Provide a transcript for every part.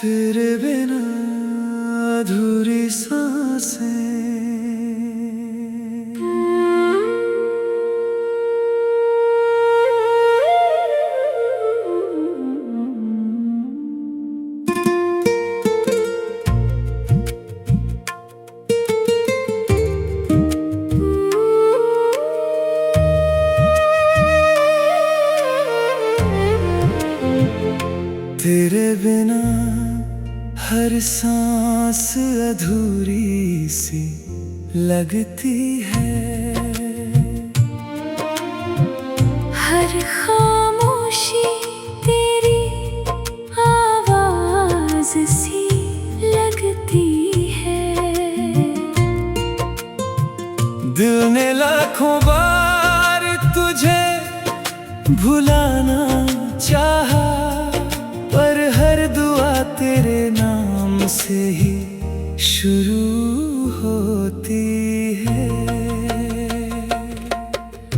तेरे बिना अधूरी सांसें। तेरे बिना हर सांस अधूरी सी लगती है। हर खामोशी तेरी आवाज सी लगती है। दिल ने लाखों बार तुझे भुलाना चाहा, पर हर दुआ तेरे नाम से ही शुरू होती है।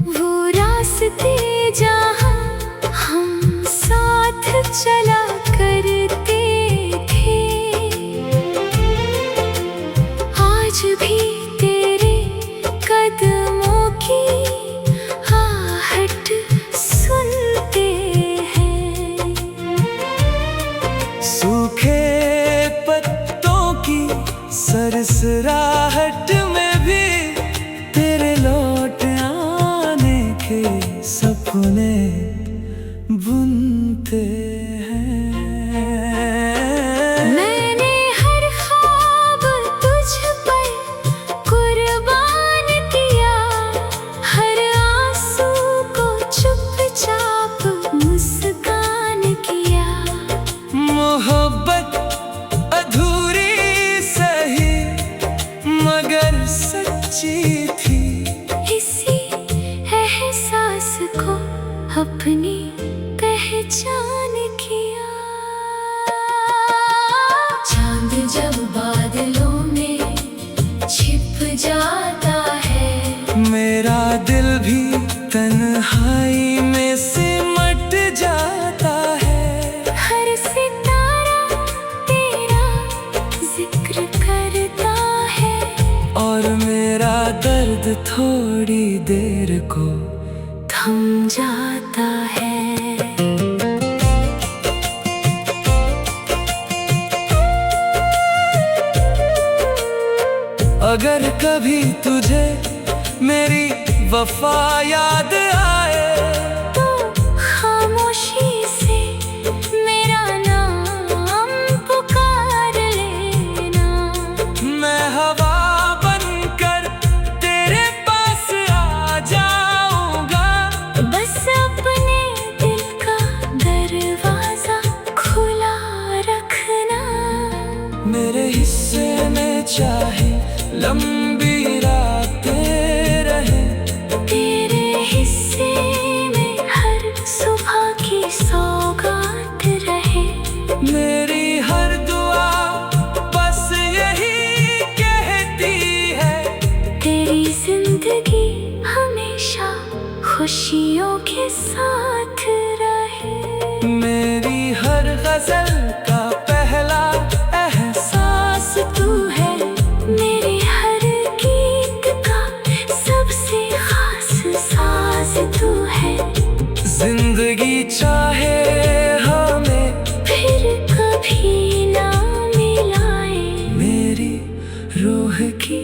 वो रास्ते जहाँ हम साथ चला करते थे, आज भी तेरे कदमों की आहट सुनते हैं। सूखे पत्तों की सरसराहट में भी तेरे लौट आने के सपने बुनते हैं। मैंने हर ख्वाब तुझ पर कुर्बान किया, हर आंसू को चुपचाप मुस्कान किया। मोहब्बत अधूरी सही मगर सच्ची थी, इसी एहसास को अपनी पहचान किया। चांद जब बादलों में छिप जाता है, मेरा दिल भी तन्हाई में सिमट जाता है। हर सितारा तेरा जिक्र करता है, और मेरा दर्द थोड़ी देर को थम जाता है। अगर कभी तुझे मेरी वफा याद आए, तो खामोशी से मेरा नाम पुकार लेना। मैं हवा बनकर तेरे पास आ जाऊंगा। बस अपने दिल का दरवाजा खुला रखना। मेरे हिस्से में चाहे लंबी रातें रहे, तेरे हिस्से में हर सुबह की सौगात रहे। मेरी हर दुआ बस यही कहती है, तेरी जिंदगी हमेशा खुशियों के साथ रहे। मेरी हर गजल का पहला एहसास तू है, मेरे हर गीत का सबसे खास साज तू है। जिंदगी चाहे हमें फिर कभी ना मिलाए, मेरी रूह की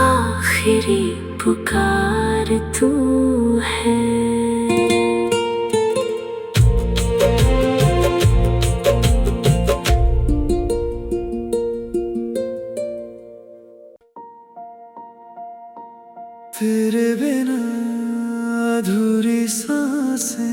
आखिरी पुकार तू है। तेरे बिना अधूरी सांसें।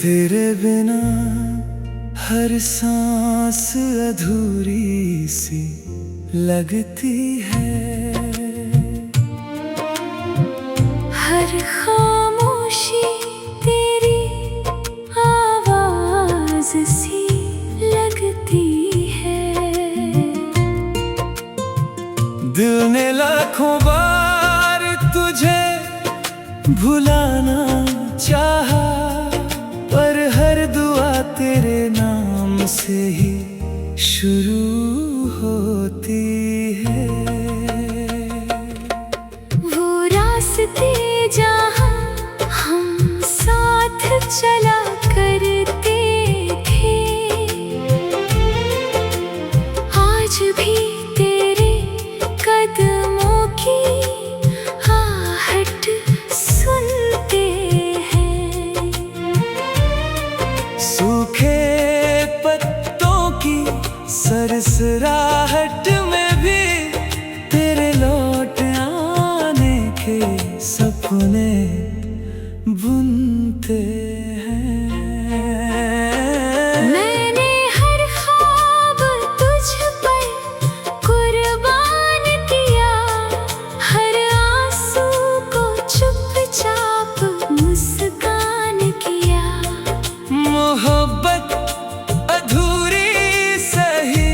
तेरे बिना हर सांस अधूरी सी लगती है। हर खामोशी तेरी आवाज सी लगती है। दिल ने लाखों बार तुझे भुलाना चाहा, पर हर दुआ तेरे नाम से ही शुरू होती है। वो रास्ते जहाँ हम साथ चला करते थे, आज भी तेरे कदमों की आहट सुनते हैं। सूखे पत्तों की सरसराहट में भी तेरे लौट आने के सपने बुनते हैं। मैंने हर ख्वाब तुझ पर कुर्बान किया, हर आंसू को चुपचाप मुस्कान किया। मोहब्बत अधूरी सही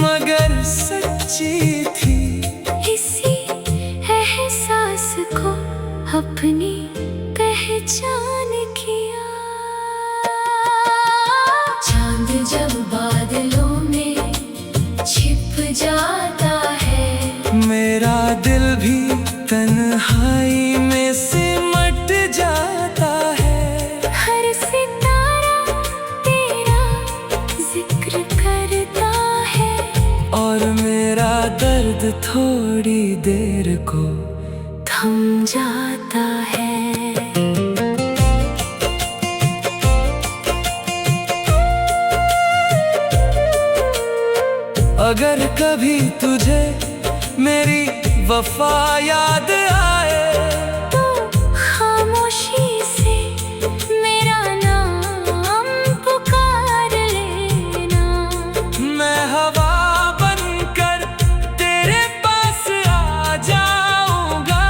मगर सच्ची थी, इसी एहसास को अपनी पहचान किया। चांद जब बादलों में छिप जाता है, मेरा दिल भी तन्हाई में सिमट जाता है। हर सितारा तेरा जिक्र करता है, और मेरा दर्द थोड़ी देर को थम जाता है। अगर कभी तुझे मेरी वफा याद आए, तो खामोशी से मेरा नाम पुकार लेना। मैं हवा बनकर तेरे पास आ जाऊंगा।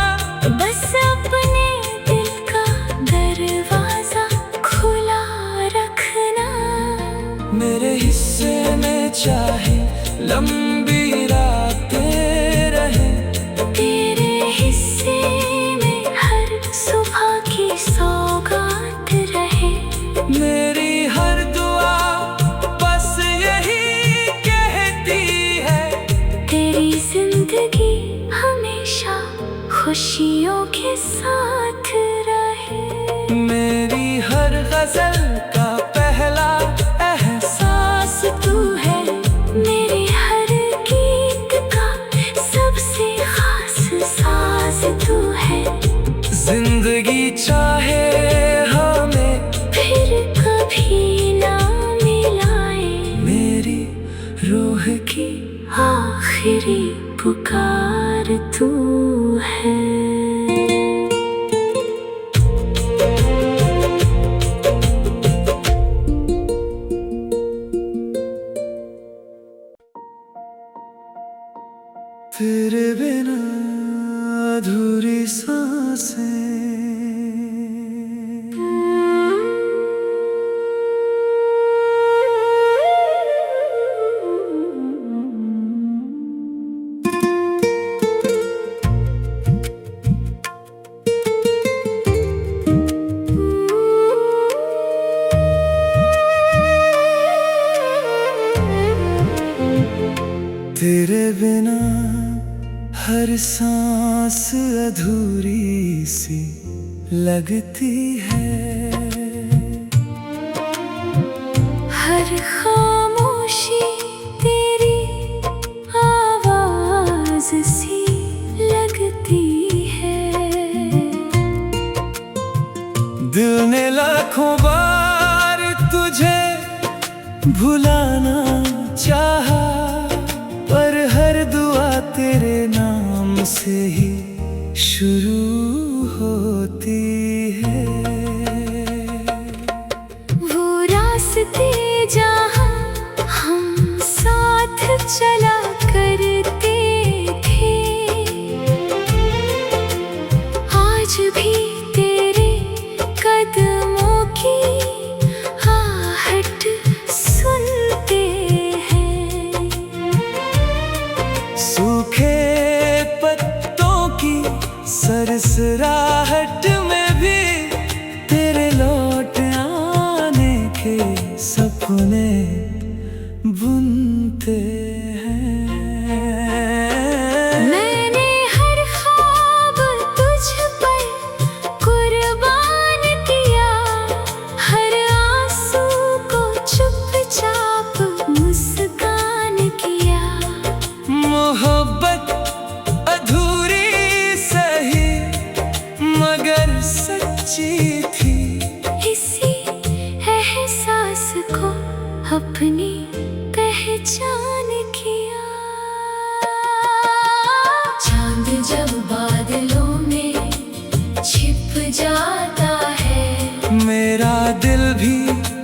बस अपने दिल का दरवाजा खुला रखना। मेरे हिस्से में चाहे लंबी रातें रहे, तेरे हिस्से में हर सुबह की सौगात रहे। मेरी हर दुआ बस यही कहती है, तेरी जिंदगी हमेशा खुशियों के साथ रहे। मेरी हर गजल का पहला एहसास तू है, मेरे हर गीत का सबसे खास साज तू है। जिंदगी चाहे हमें फिर कभी ना मिलाए, मेरी रूह की आखिरी पुकार तू है। तेरे बिना अधूरी सांसें। तेरे बिना हर सांस अधूरी सी लगती है। हर खामोशी तेरी आवाज सी लगती है। दिल ने लाखों बार तुझे भुलाना चाहा, पर हर दुआ तेरे नाम से ही शुरू होती है। वो रास्ते जहाँ हम साथ चला करते थे, आज भी मुस्कुराहट में भी तेरे लौट आने के सपने बुनते हैं। मैंने हर ख्वाब तुझ पर कुर्बान किया, हर आंसू को चुपचाप मुस्कान किया। मोहब्बत अधूरी सही मगर सच्ची थी, इसी एहसास को अपनी पहचान किया। चांद जब बादलों में छिप जाता है, मेरा दिल भी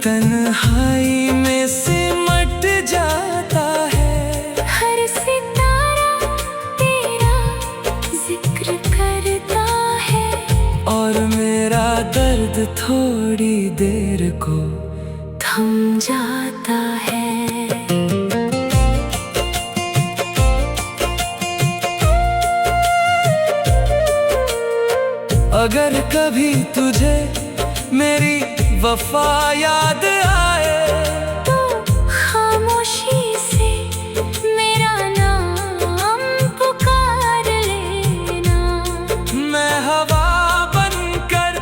तन्हाई में सिमट जाता है। हर सितारा तेरा जिक्र करता है, और मेरा दर्द थोड़ी देर को थम जाता है। अगर कभी तुझे मेरी वफा याद आए, तो खामोशी से मेरा नाम पुकार लेना। मैं हवा बनकर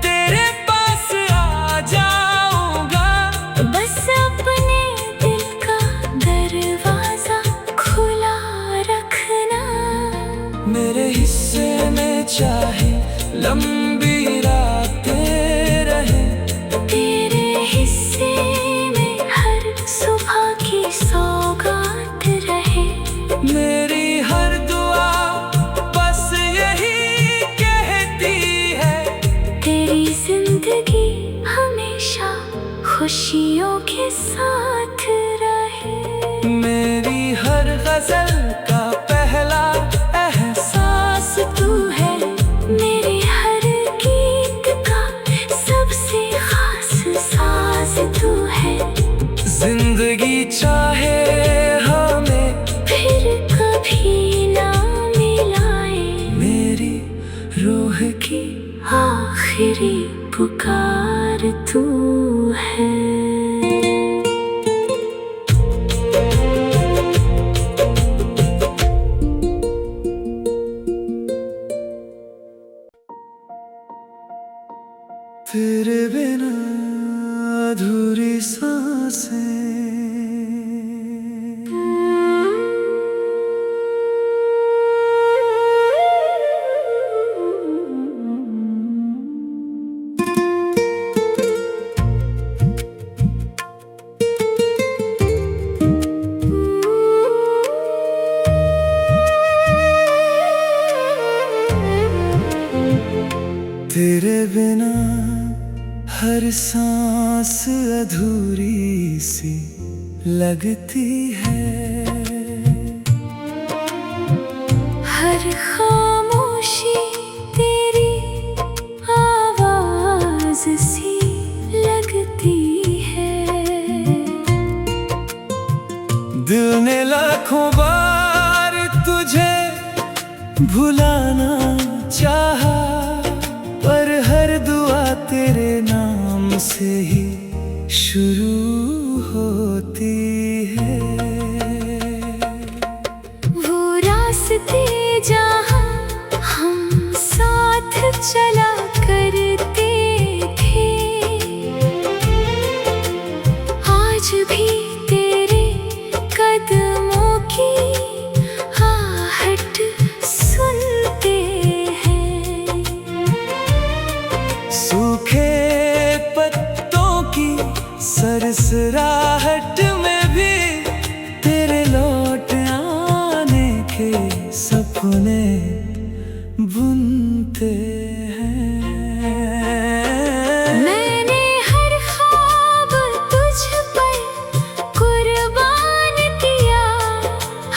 तेरे पास आ जाऊंगा। बस अपने दिल का दरवाजा खुला रखना। मेरे हिस्से में चाहे लंबी रातें रहे, तेरे हिस्से में हर सुबह की सौगात रहे। मेरी हर दुआ बस यही कहती है, तेरी जिंदगी हमेशा खुशियों के साथ रहे। मेरी हर गजल का पहला एहसास तू है, मेरे हर गीत का सबसे खास साज तू है। जिंदगी चाहे हमें फिर कभी ना मिलाए, मेरी रूह की आखिरी पुकार तू है। तेरे बिना अधूरी सांसें, तेरे बिना हर सांस अधूरी सी लगती है। हर खामोशी तेरी आवाज सी लगती है। दिल ने लाखों बार तुझे भुलाना चाहा, पर हर दुआ तेरे नाम से ही शुरू होती है। वो रास्ते जहाँ हम साथ चला करते थे, आज भी तेरे कदमों की आहट सुनते हैं। सूखे पत्तों की सरसराहट में भी तेरे लौट आने के सपने बुनते हैं। मैंने हर ख्वाब तुझ पर कुर्बान किया,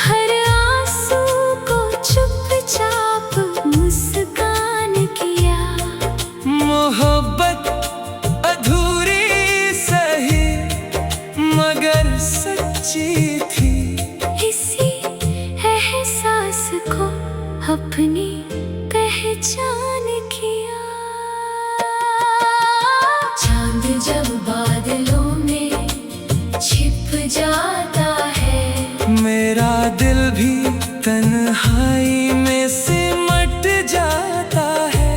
हर आंसू को चुपचाप मुस्कान किया। मोहब्बत अधूरी सही मगर सच्ची थी, इसी एहसास को अपनी पहचान तन्हाई में सिमट जाता है।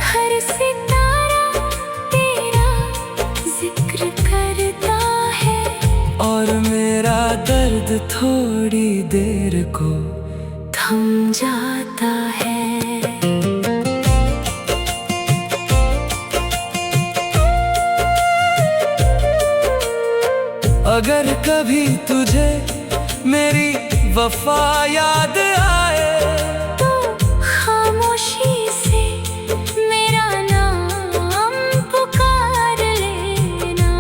हर सितारा तेरा जिक्र करता है और मेरा दर्द थोड़ी देर को थम जाता है। अगर कभी तुझे मेरी वफा याद आए तो खामोशी से मेरा नाम पुकार लेना।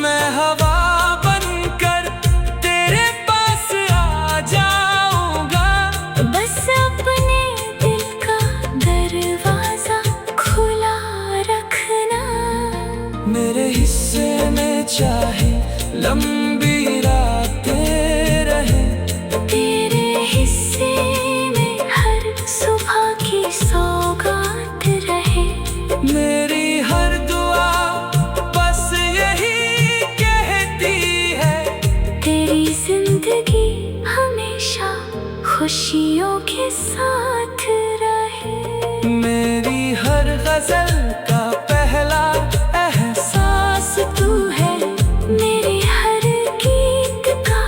मैं हवा बनकर तेरे पास आ जाऊंगा। बस अपने दिल का दरवाजा खुला रखना। मेरे हिस्से में चाहे लंबी रातें रहे, तेरे हिस्से में हर सुबह की सौगात रहे। मेरी हर दुआ बस यही कहती है, तेरी जिंदगी हमेशा खुशियों के साथ रहे। मेरी हर गजल का पहला एहसास तू है। मेरे हर गीत का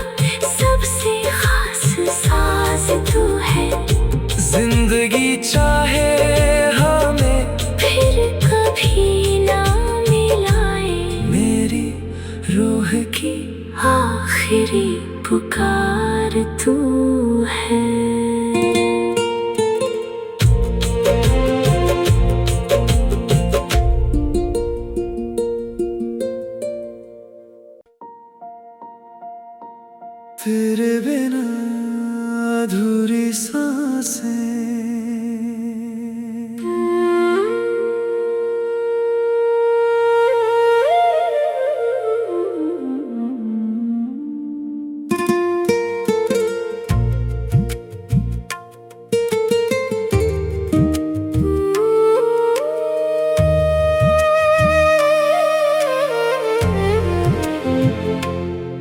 सबसे खास साज तू है। जिंदगी चाहे हमें फिर कभी ना मिलाए, मेरी रूह की आखिरी पुकार तू है। तेरे बिना अधूरी सांसें,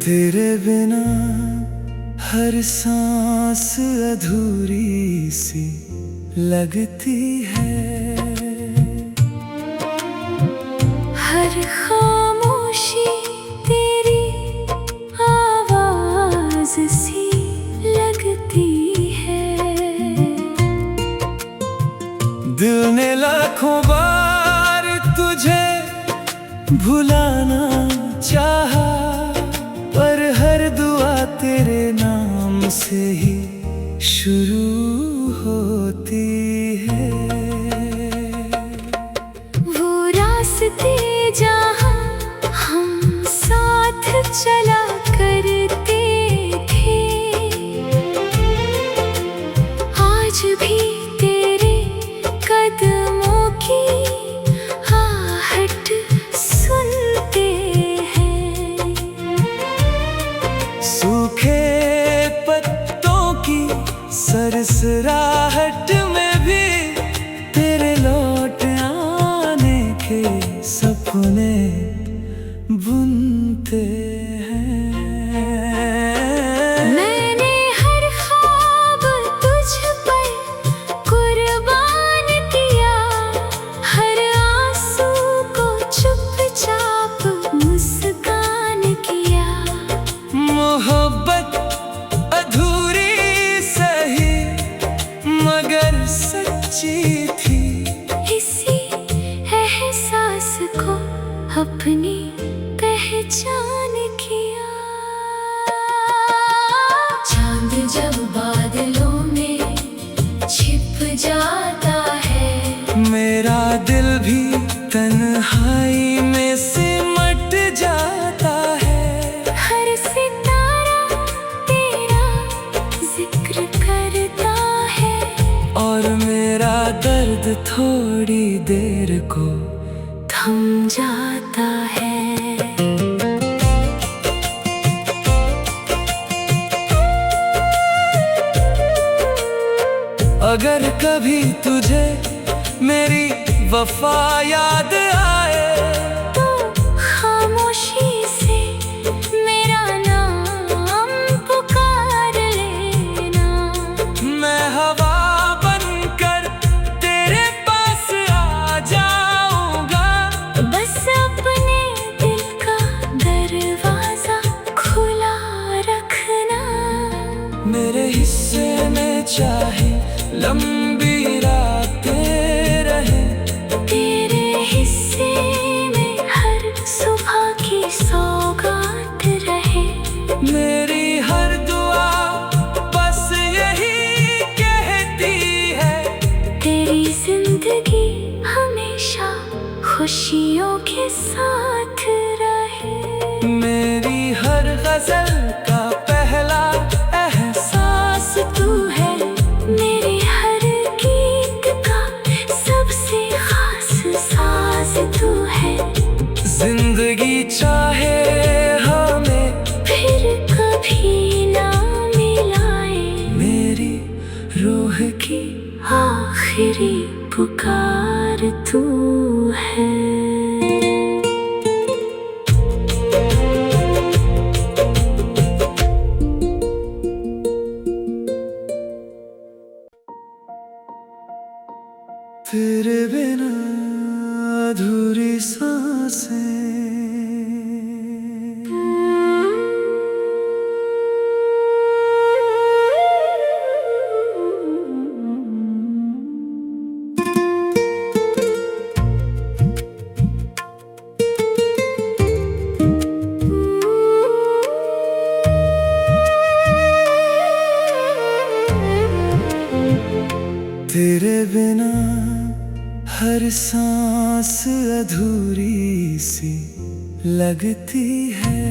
तेरे बिना हर सांस अधूरी सी लगती है। हर खामोशी तेरी आवाज सी लगती है। दिल ने लाखों बार तुझे भुलाना चाहा, पर हर दुआ तेरे नाम से ही शुरू होती है। वो रास्ते जहाँ हम साथ चला करते थे, आज भी तेरे कदमों की आहट सुनते हैं। सूखे पत्तों की सरसराहट में भी तेरे लौट आने के सपने बुनते हैं। मैंने हर ख्वाब तुझ पर कुर्बान किया, हर आंसू को चुपचाप मुस्कान किया। मोहब्बत अधूरी सही मगर सच्ची थी, इसी एहसास को अपनी पहचान किया। चांद जब बादलों में छिप जाता है, मेरा दिल भी तन्हाई में सिमट जाता है। हर सितारा तेरा जिक्र करता है और मेरा दर्द थोड़ी देर को थम जाता है। अगर कभी तुझे मेरी वफा याद आए तो खामोशी से मेरा नाम पुकार लेना। लंबी रातें रहे। तेरे हिस्से में हर सुबह की सौगात रहे। मेरी हर दुआ बस यही कहती है, तेरी जिंदगी हमेशा खुशियों के साथ रहे। मेरी हर गजल का पहला एहसास तू है, मेरे हर गीत का सबसे खास साज तू है। जिंदगी चाहे हमें फिर कभी ना मिलाए, मेरी रूह की आखिरी पुकार तू है। तेरे बिना अधूरी सांसें, तेरे बिना हर सांस अधूरी सी लगती है।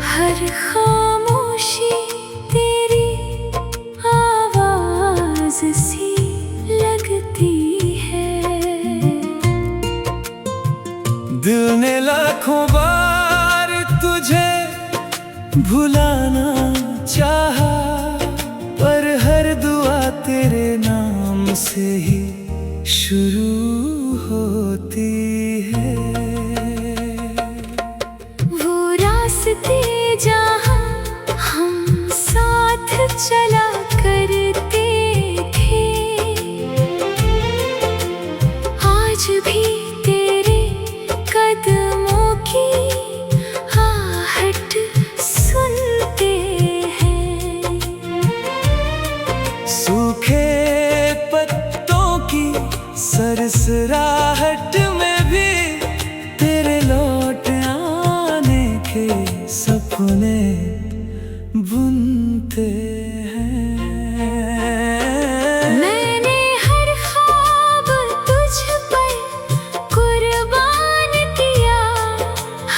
हर खामोशी तेरी आवाज सी लगती है। दिल ने लाखों बार तुझे भुलाना चाहा, पर हर दुआ तेरे नाम से ही शुरू होती है। वो रास्ते जहाँ हम साथ चला करते थे, आज भी तेरे कदमों की आहट सुनते हैं। सूखे पत्तों की सरसराहट में भी तेरे लौट आने के सपने बुनते हैं। मैंने हर ख्वाब तुझ पर कुर्बान किया,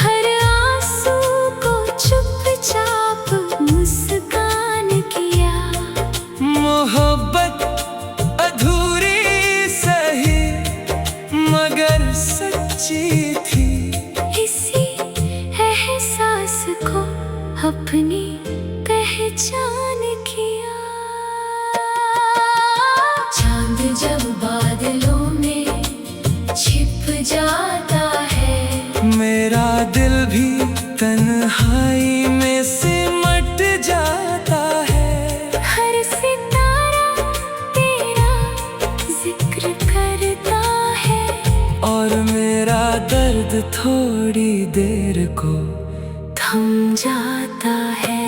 हर आंसू को चुपचाप मुस्कान किया। मोहब्बत अधूरी सही मगर सच्ची थी, इसी एहसास को अपनी पहचान किया। चांद जब बादलों में छिप जाता है, मेरा दिल भी तन्हाई में सिमट जाता है। हर सितारा तेरा जिक्र करता है, और मेरा दर्द थोड़ी देर को थम जाता है।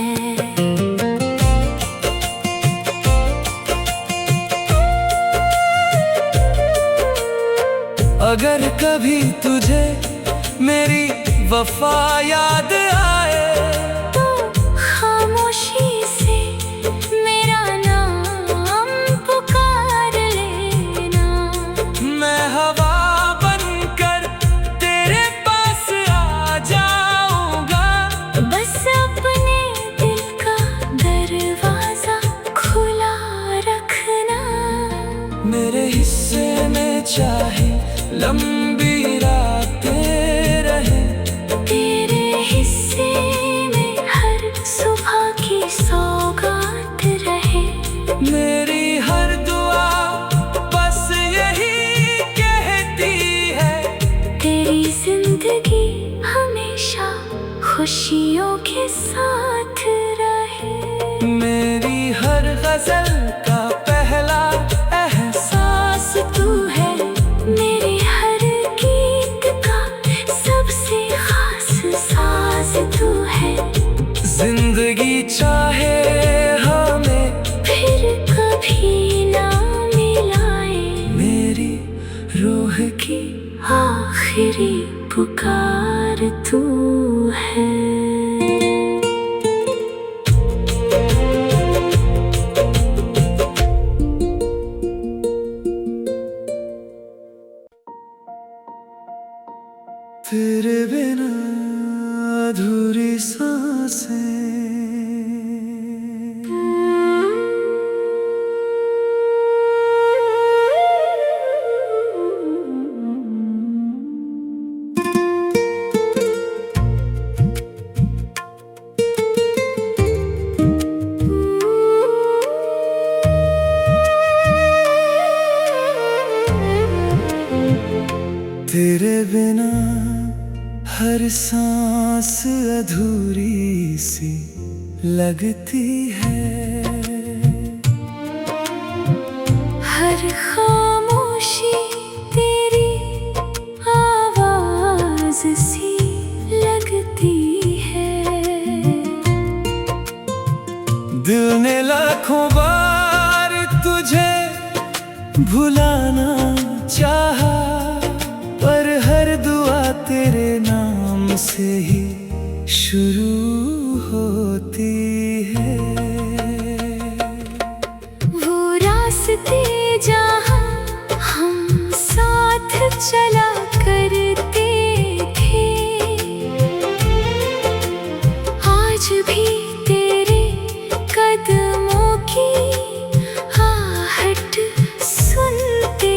अगर कभी तुझे मेरी वफा याद आए, तो खामोशी से मेरा नाम पुकार लेना। मैं हवा बनकर तेरे पास आ जाऊंगा। बस अपने दिल का दरवाजा खुला रखना। मेरे हिस्से में चाहे लंबी रातें रहे। तेरे हिस्से में हर सुबह की सौगात रहे। मेरी हर दुआ बस यही कहती है, तेरी जिंदगी हमेशा खुशियों के साथ रहे। मेरी हर गजल का पहला एहसास तू है, मेरे हर गीत का सबसे खास साज तू है। जिंदगी चाहे हमें तू है। तेरे बिना अधूरी सांसें, तेरे बिना हर सांस अधूरी सी लगती है। हर खामोशी तेरी आवाज सी लगती है। दिल ने लाखों बार तुझे भुलाना चाहा, पर हर दुआ तेरे नाम से ही शुरू होती है। वो रास्ते जहाँ हम साथ चला करते थे, आज भी तेरे कदमों की आहट सुनते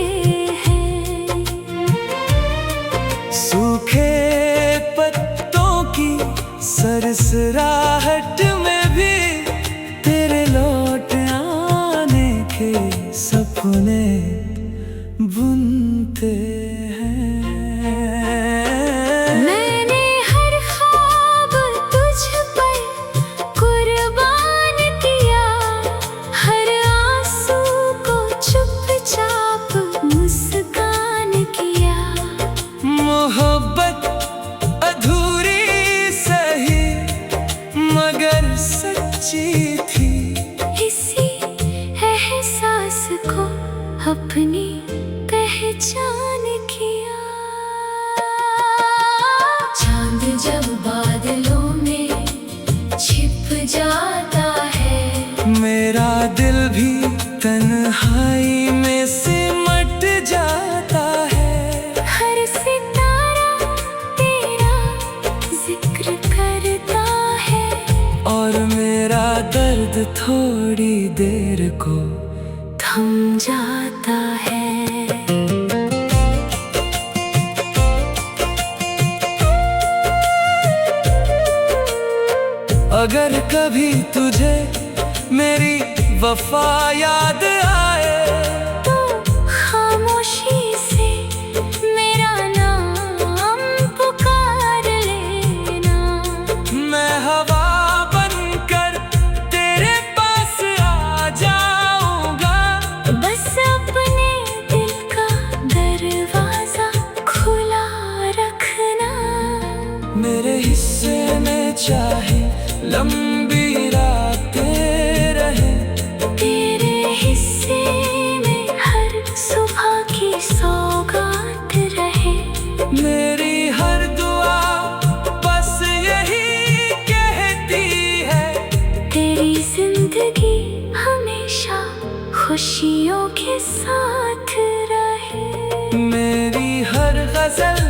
हैं। सूखे पत्तों की सरसराहट में भी तेरे लौट आने के सपने बुनते हैं। मैंने हर ख्वाब तुझ पर कुर्बान किया, हर आंसू को चुपचाप मुस्कान किया। मोहब्बत अधूरी सही मगर सच्ची थी, इसी एहसास को अपनी पहचान किया। चांद जब बादलों में छिप जाता है, मेरा दिल भी तन्हाई में सिमट जाता है। हर सितारा तेरा जिक्र करता है, और मेरा दर्द थोड़ी देर को थम जाता है। अगर कभी तुझे मेरी वफा याद आए, तो खामोशी से मेरा नाम पुकार लेना। मैं हवा बनकर तेरे पास आ जाऊंगा। बस अपने दिल का दरवाजा खुला रखना। मेरे हिस्से में चाहे लंबी रातें रहे, तेरे हिस्से में हर सुबह की सौगात रहे। मेरी हर दुआ बस यही कहती है, तेरी जिंदगी हमेशा खुशियों के साथ रहे। मेरी हर गजल